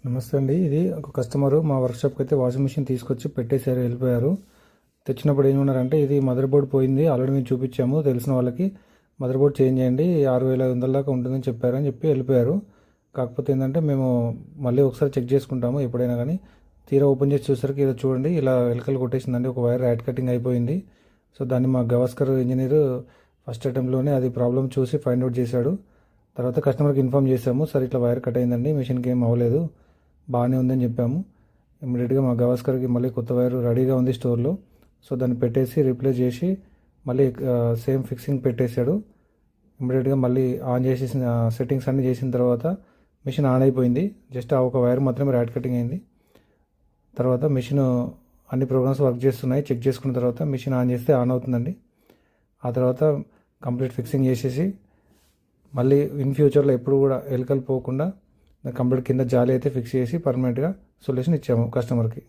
నమస్తే అండి. ఇది ఒక కస్టమరు మా వర్క్షాప్కి అయితే వాషింగ్ మిషన్ తీసుకొచ్చి పెట్టేశారు, వెళ్ళిపోయారు. తెచ్చినప్పుడు ఏమన్నారంటే ఇది మదర్ బోర్డ్ పోయింది, ఆల్రెడీ మేము చూపించాము తెలిసిన వాళ్ళకి, మదర్ బోర్డ్ చేంజ్ చేయండి 6,500 దాకా ఉంటుందని చెప్పారని చెప్పి వెళ్ళిపోయారు. కాకపోతే ఏంటంటే మేము మళ్ళీ ఒకసారి చెక్ చేసుకుంటాము ఎప్పుడైనా కానీ. తీరా ఓపెన్ చేసి చూసరికి ఇలా చూడండి, ఇలా ఎలకలు కొట్టేసిందండి, ఒక వైర్ యాడ్ కటింగ్ అయిపోయింది. సో దాన్ని మా గవాస్కర్ ఇంజనీర్ ఫస్ట్ అటెంప్ట్లోనే అది ప్రాబ్లం చూసి ఫైండ్ అవుట్ చేశాడు. తర్వాత కస్టమర్కి ఇన్ఫామ్ చేసాము, సార్ ఇట్లా వైర్ కట్ అయిందండి, మిషన్కి ఏం అవ్వలేదు, బాగానే ఉందని చెప్పాము. ఇమ్మీడియట్గా మా గవాస్కర్కి మళ్ళీ కొత్త వైర్ రెడీగా ఉంది స్టోర్లో. సో దాన్ని పెట్టేసి రీప్లేస్ చేసి మళ్ళీ సేమ్ ఫిక్సింగ్ పెట్టేశాడు. ఇమ్మీడియట్గా మళ్ళీ ఆన్ చేసేసిన సెట్టింగ్స్ అన్నీ చేసిన తర్వాత మిషన్ ఆన్ అయిపోయింది. జస్ట్ ఆ ఒక వైర్ మాత్రమే ర్యాట్ కటింగ్ అయింది. తర్వాత మిషన్ అన్ని ప్రోగ్రామ్స్ వర్క్ చేస్తున్నాయి, చెక్ చేసుకున్న తర్వాత మిషన్ ఆన్ చేస్తే ఆన్ అవుతుందండి. ఆ తర్వాత కంప్లీట్ ఫిక్సింగ్ చేసేసి మళ్ళీ ఇన్ ఫ్యూచర్లో ఎప్పుడు కూడా ఎలకలు పోకుండా కంప్లీట్ కింద జాలి అయితే ఫిక్స్ చేసి పర్మనెంట్గా సొల్యూషన్ ఇచ్చాము కస్టమర్కి.